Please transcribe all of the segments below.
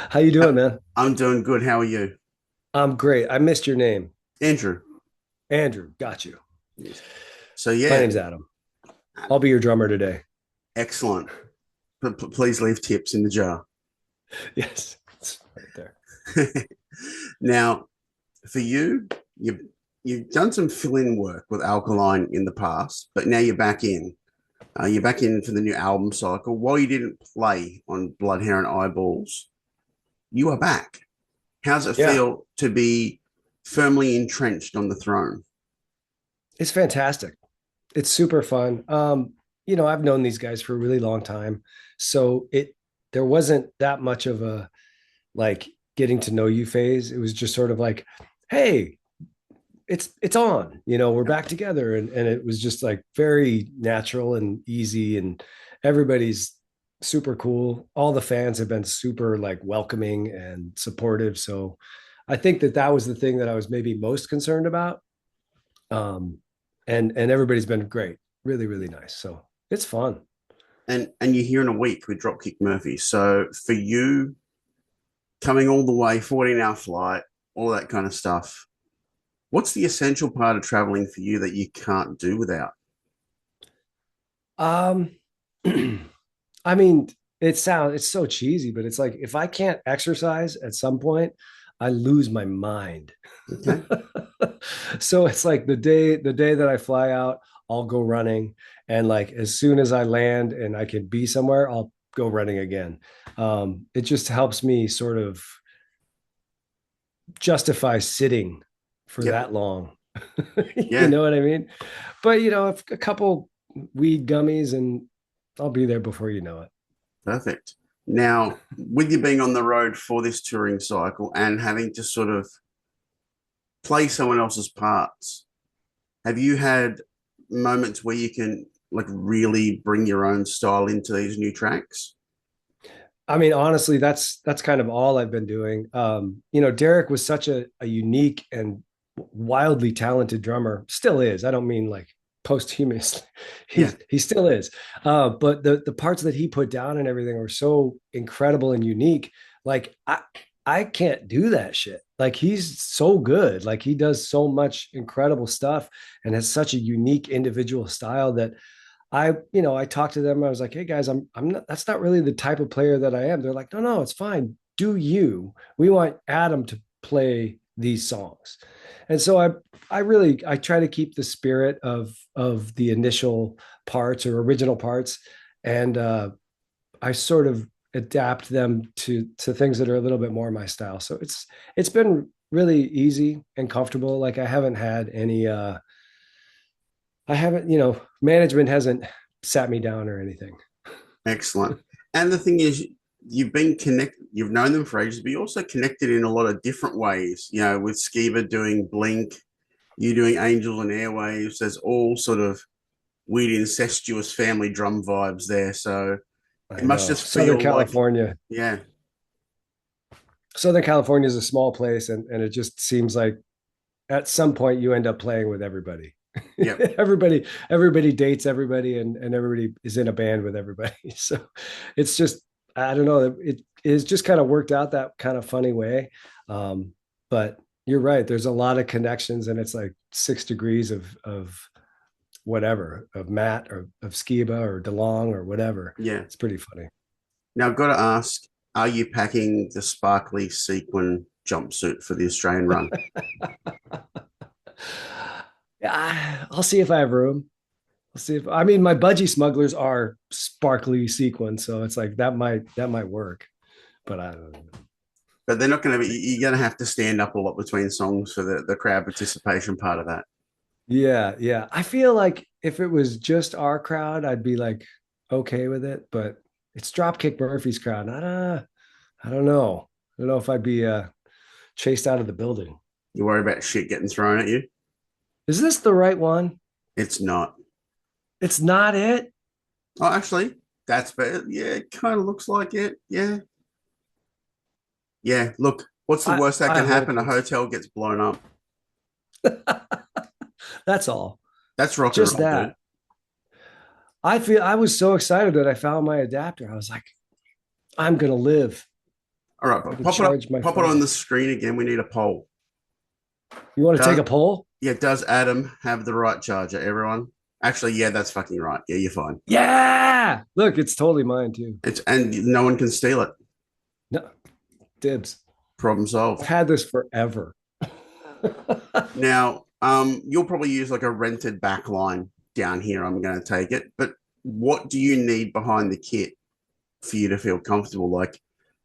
How you doing, man? I'm doing good. How are you? I'm great. I missed your name. Andrew. Andrew, got you. Yes. So My yeah, name's Adam. I'll be your drummer today. excellent. Please leave tips in the jar. Yes, it's right there. Now, for you, you've done some fill-in work with Alkaline in the past, but now you're back in. You're back in for the new album cycle. While you didn't play on Blood, Hair, and Eyeballs, you are back. How's it Yeah, feel to be firmly entrenched on the throne? it's fantastic. It's super fun. I've known these guys for a really long time, so there wasn't that much of a like getting to know you phase. It was just sort of like, hey, it's on, we're back together, and it was just like very natural and easy, and everybody's super cool. All the fans have been super like welcoming and supportive, so I think that was the thing that I was maybe most concerned about. Um and everybody's been great, really really nice, so it's fun. And you're here in a week with Dropkick Murphy. So for you, coming all the way, 14-hour flight, all that kind of stuff. What's the essential part of traveling for you that you can't do without? um I mean, it's so cheesy, but it's like if I can't exercise at some point, I lose my mind. Okay. So it's like the day that I fly out, I'll go running, and like as soon as I land and I can be somewhere, I'll go running again. It just helps me sort of justify sitting for Yep. that long. You Yeah. know what I mean? But a couple weed gummies and I'll be there before you know it. Perfect. Now, with you being on the road for this touring cycle and having to sort of play someone else's parts, have you had moments where you can like really bring your own style into these new tracks? I mean, honestly, that's kind of all I've been doing. Derek was such a unique and wildly talented drummer. Still is. I don't mean like posthumously. Yeah. He still is. But the parts that he put down and everything were so incredible and unique. Like I can't do that shit. Like he's so good. Like he does so much incredible stuff and has such a unique individual style that I talked to them. I was like, hey guys, I'm not, that's not really the type of player that I am. They're like, no, no, it's fine. Do you? We want Adam to play these songs. And so I try to keep the spirit of the initial parts or original parts. And I sort of adapt them to things that are a little bit more my style. So it's been really easy and comfortable. Like I haven't, management hasn't sat me down or anything. Excellent. And the thing is, you've been connected, you've known them for ages, but you also connected in a lot of different ways. With Skiba doing Blink, you doing Angels and Airwaves. There's all sort of weird incestuous family drum vibes there. So it I must know. just feel like, yeah, Southern California is a small place, and it just seems like at some point you end up playing with everybody. yeah, everybody dates everybody, and everybody is in a band with everybody. So it's just, I don't know, it is just kind of worked out that kind of funny way. But you're right, there's a lot of connections, and it's like 6 degrees of whatever, of Matt or of Skiba or DeLong or whatever. yeah. It's pretty funny. Now I've got to ask, are you packing the sparkly sequin jumpsuit for the Australian run? Yeah, I'll see if I have room. I'll see if I mean my budgie smugglers are sparkly sequin, so it's like that might work, but I don't know. But they're not going to be, you're going to have to stand up a lot between songs for the crowd participation part of that. Yeah, yeah. I feel like if it was just our crowd, I'd be like okay with it, but it's Dropkick Murphy's crowd. I don't know. I don't know if I'd be chased out of the building. You worry about shit getting thrown at you. Is this the right one? It's not. It's not it. Oh, actually, that's better. Yeah, it kind of looks like it. Yeah. Yeah. Look, what's the worst that I can hope happen? A it's hotel gets blown up. that's all. That's rock and Just roll, dude. that. I was so excited that I found my adapter. I was like, I'm gonna live. All right, I but could charge my pop it on phone. the screen again. We need a poll. You want to take Does a poll? Yeah, does Adam have the right charger? Everyone? Actually, yeah, that's fucking right. Yeah, you're fine. Yeah. Look, it's totally mine too. It's and no one can steal it. No, dibs. Problem I've solved. had this forever. Now, you'll probably use like a rented backline down here. I'm going to take it, but what do you need behind the kit for you to feel comfortable? Like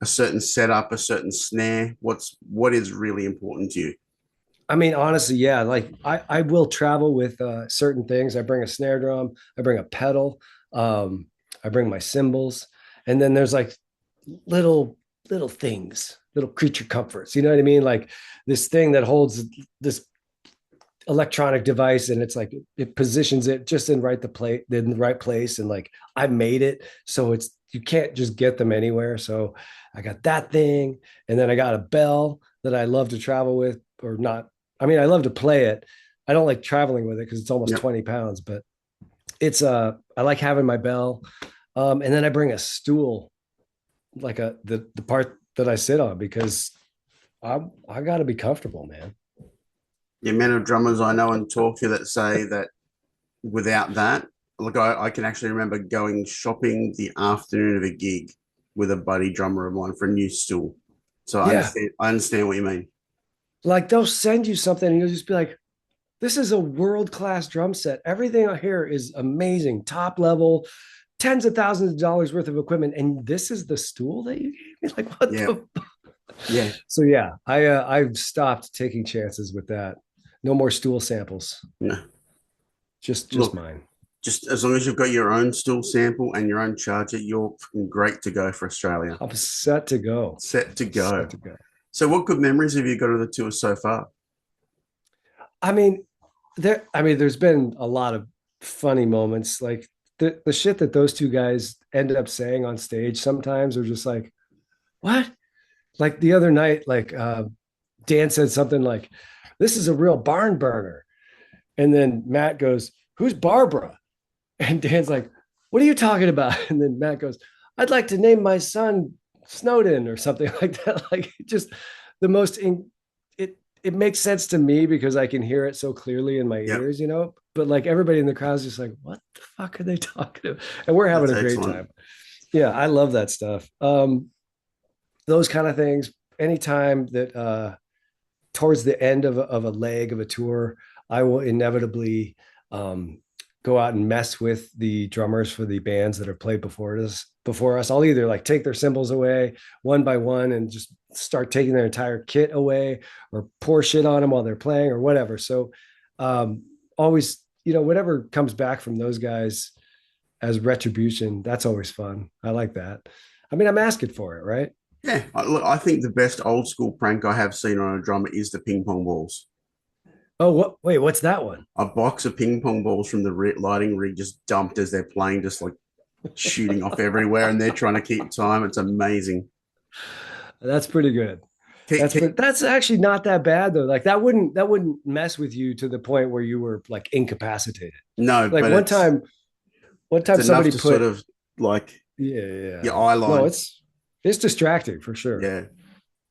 a certain setup, a certain snare. What is really important to you? I mean, honestly, yeah. Like I will travel with certain things. I bring a snare drum. I bring a pedal. Um, I bring my cymbals, and then there's like little little things, little creature comforts. You know what I mean? Like this thing that holds this electronic device, and it's like it positions it just in the right place, and like I made it so it's you can't just get them anywhere. So I got that thing, and then I got a bell that I love to travel with, or not. I mean, I love to play it. I don't like traveling with it because it's almost Yep. 20 pounds, but it's I like having my bell. And then I bring a stool, like the part that I sit on, because I got to be comfortable, man. The amount of drummers I know and talk to that say that without that, look, I can actually remember going shopping the afternoon of a gig with a buddy drummer of mine for a new stool. So Yeah, I understand what you mean. like they'll send you something and you'll just be like, this is a world-class drum set. Everything I hear is amazing, top level, tens of thousands of dollars worth of equipment, and this is the stool that you gave me. Like, what Yeah. the? Yeah. So yeah, I've stopped taking chances with that. No more stool samples. No. Just Look, mine. just as long as you've got your own stool sample and your own charger, you're great to go for Australia. I'm set to go. Set to Set go. to go. So, what good memories have you got of the tour so far? I mean, there's been a lot of funny moments. Like the shit that those two guys ended up saying on stage sometimes are just like, what? Like the other night, like Dan said something like, this is a real barn burner. And then Matt goes, who's Barbara? And Dan's like, what are you talking about? And then Matt goes, I'd like to name my son Snowden or something like that. Like just the most it makes sense to me because I can hear it so clearly in my Yep, ears, you know. But like everybody in the crowd is just like, what the fuck are they talking about? And we're having that's a great excellent. time. Yeah, I love that stuff. Those kind of things. Anytime that towards the end of a leg of a tour, I will inevitably um, go out and mess with the drummers for the bands that have played before us. I'll either like take their cymbals away one by one and just start taking their entire kit away, or pour shit on them while they're playing or whatever. So always, whatever comes back from those guys as retribution, that's always fun. I like that. I mean, I'm asking for it, right? Yeah, look, I think the best old school prank I have seen on a drummer is the ping pong balls. Oh, what? Wait, what's that one? A box of ping pong balls from the lighting rig just dumped as they're playing, just like shooting off everywhere, and they're trying to keep time. It's amazing. That's pretty good. Keep, keep, That's actually not that bad though. Like that wouldn't mess with you to the point where you were like incapacitated. no, Like but one it's time enough somebody to sort put of like yeah. your eye No, line. it's distracting for sure. Yeah,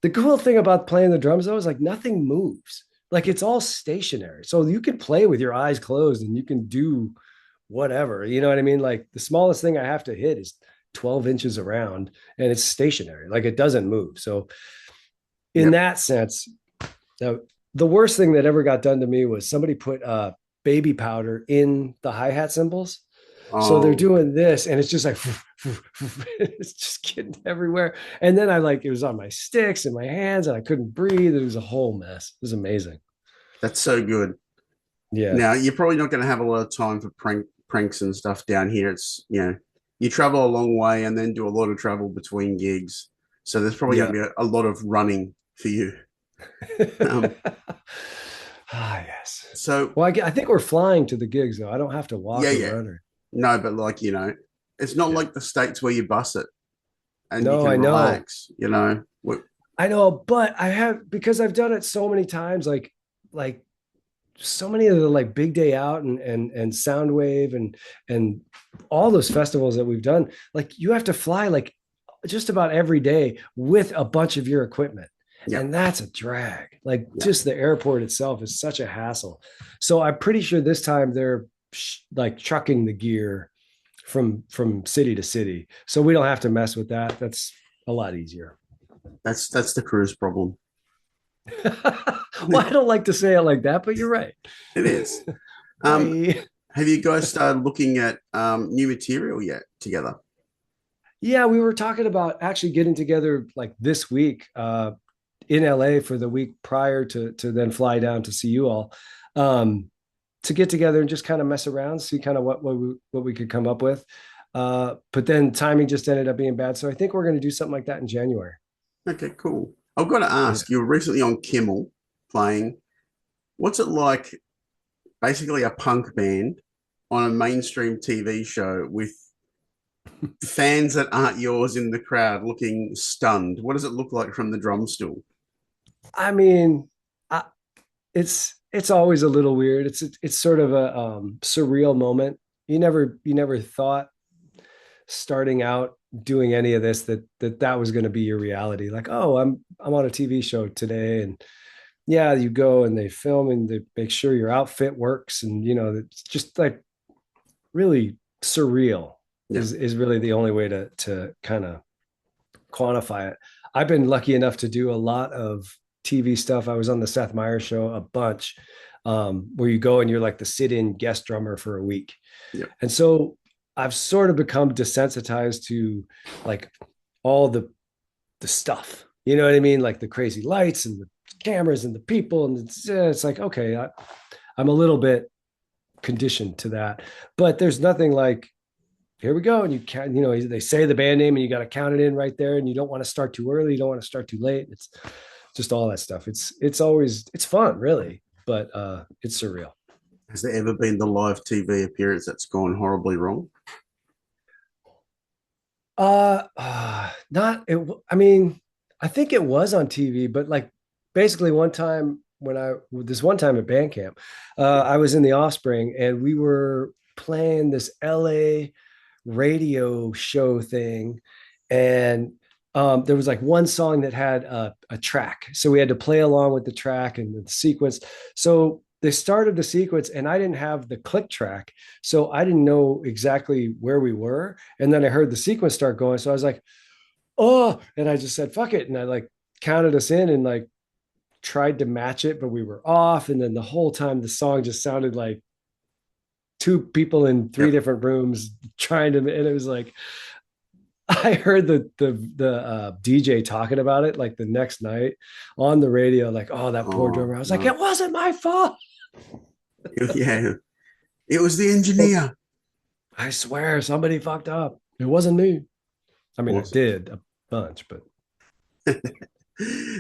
The cool thing about playing the drums though is like nothing moves. Like it's all stationary. So you can play with your eyes closed and you can do whatever. You know what I mean? Like the smallest thing I have to hit is 12 inches around and it's stationary. Like it doesn't move. So in yep. that sense, now, the worst thing that ever got done to me was somebody put baby powder in the hi-hat cymbals. So they're Oh, doing this, and it's just like it's just getting everywhere. And then it was on my sticks and my hands, and I couldn't breathe. It was a whole mess. It was amazing. that's so good. Yeah. Now you're probably not going to have a lot of time for pranks and stuff down here. It's you travel a long way and then do a lot of travel between gigs, so there's probably going Yeah. to be a lot of running for you. Um, Yes. so Well, I think we're flying to the gigs though. I don't have to yeah, walk or yeah, run or. no, but like it's not Yeah. like the states where you bus it and you No, can I know. relax. I know, but I have because I've done it so many times, like so many of the like Big Day Out and Soundwave and all those festivals that we've done. Like you have to fly like just about every day with a bunch of your equipment. Yeah, And that's a drag. Like yeah. just the airport itself is such a hassle. So I'm pretty sure this time they're like trucking the gear from city to city. So we don't have to mess with that. That's a lot easier. That's the cruise problem. Well, I don't like to say it like that, but you're right. It is. Um, Bye. have you guys started looking at new material yet together? Yeah, we were talking about actually getting together like this week in LA for the week prior to then fly down to see you all. Um, to get together and just kind of mess around, see kind of what we could come up with. But then timing just ended up being bad. So I think we're going to do something like that in January. Okay, cool. I've got to Yeah. ask, you were recently on Kimmel playing. What's it like, basically a punk band on a mainstream TV show with fans that aren't yours in the crowd looking stunned? What does it look like from the drum stool? I mean, I, it's always a little weird. It's sort of a surreal moment. You never thought starting out doing any of this that was going to be your reality. Like, oh, I'm on a TV show today, and yeah, you go and they film and they make sure your outfit works, and it's just like really surreal Yeah. is really the only way to kind of quantify it. I've been lucky enough to do a lot of TV stuff. I was on the Seth Meyers show a bunch, where you go and you're like the sit-in guest drummer for a week. Yeah. And so I've sort of become desensitized to like all the stuff. You know what I mean? Like the crazy lights and the cameras and the people. And it's like, okay, I'm a little bit conditioned to that. But there's nothing like, here we go. And you can't, they say the band name and you got to count it in right there. And you don't want to start too early. You don't want to start too late. It's just all that stuff. It's fun, really, but it's surreal. Has there ever been the live TV appearance that's gone horribly wrong? Not it. I mean, I think it was on TV, but like basically one time this one time at band camp, I was in the Offspring and we were playing this LA radio show thing, and there was like one song that had a track, so we had to play along with the track and the sequence. So they started the sequence, and I didn't have the click track, so I didn't know exactly where we were. And then I heard the sequence start going, so I was like, "Oh!" And I just said, "Fuck it," and I like counted us in and like tried to match it, but we were off. And then the whole time, the song just sounded like two people in three Yep. different rooms trying to, and it was like I heard the DJ talking about it like the next night on the radio, like, oh, that poor Oh drummer. I was like, no. it wasn't my fault. Yeah. It was the Oh, engineer. I swear somebody fucked up. It wasn't me. I mean, I Awesome. did a bunch, but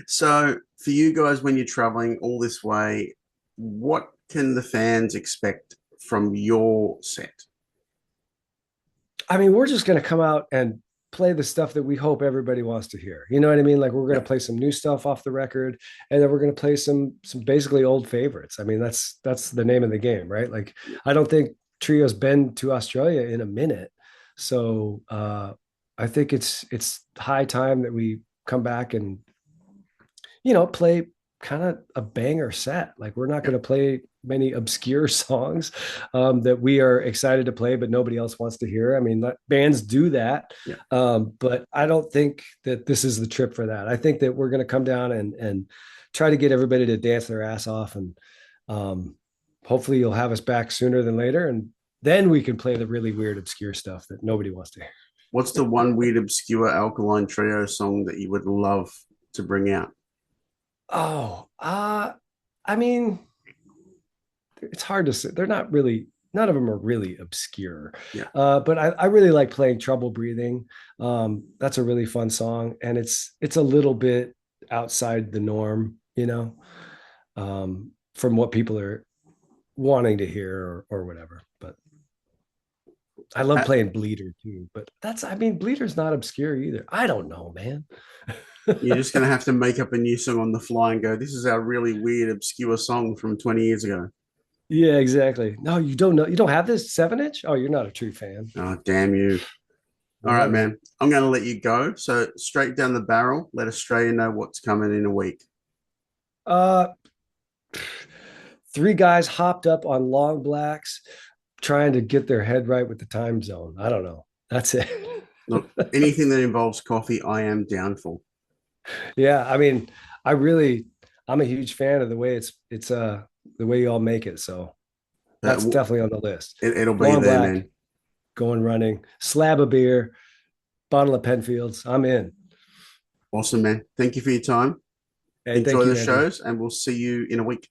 So for you guys, when you're traveling all this way, what can the fans expect from your set? I mean, we're just going to come out and play the stuff that we hope everybody wants to hear. You know what I mean? Like we're going to Yep. play some new stuff off the record, and then we're going to play some basically old favorites. I mean, that's the name of the game, right? Like I don't think Trio's been to Australia in a minute. So I think it's high time that we come back and play kind of a banger set. Like we're not going Yep. to play many obscure songs that we are excited to play, but nobody else wants to hear. I mean, bands do that, Yep. but I don't think that this is the trip for that. I think that we're going to come down and try to get everybody to dance their ass off, and hopefully you'll have us back sooner than later, and then we can play the really weird, obscure stuff that nobody wants to hear. What's the one weird, obscure Alkaline Trio song that you would love to bring out? Oh, I mean, it's hard to say. They're not really, none of them are really obscure. Yeah. But I really like playing Trouble Breathing. That's a really fun song, and it's a little bit outside the norm, from what people are wanting to hear or whatever. But I love Uh, playing Bleeder too. But I mean, Bleeder's not obscure either. I don't know, man. You're just going to have to make up a new song on the fly and go, this is our really weird, obscure song from 20 years ago. Yeah, exactly. No, you don't know. You don't have this 7-inch? Oh, you're not a true fan. Oh, damn you. All right, Whatever. man. I'm going to let you go. So straight down the barrel, let Australia know what's coming in a week. Uh, three guys hopped up on long blacks, trying to get their head right with the time zone. I don't know. That's it. Look, anything that involves coffee, I am down for. Yeah, I mean, I really, I'm a huge fan of the way it's the way you all make it. So that's Uh, definitely on the list. it'll be Long there, black, man. going running, slab of beer, bottle of Penfields. I'm in. Awesome, man. Thank you for your time. Hey, thank Enjoy the you, Andrew. shows, and we'll see you in a week.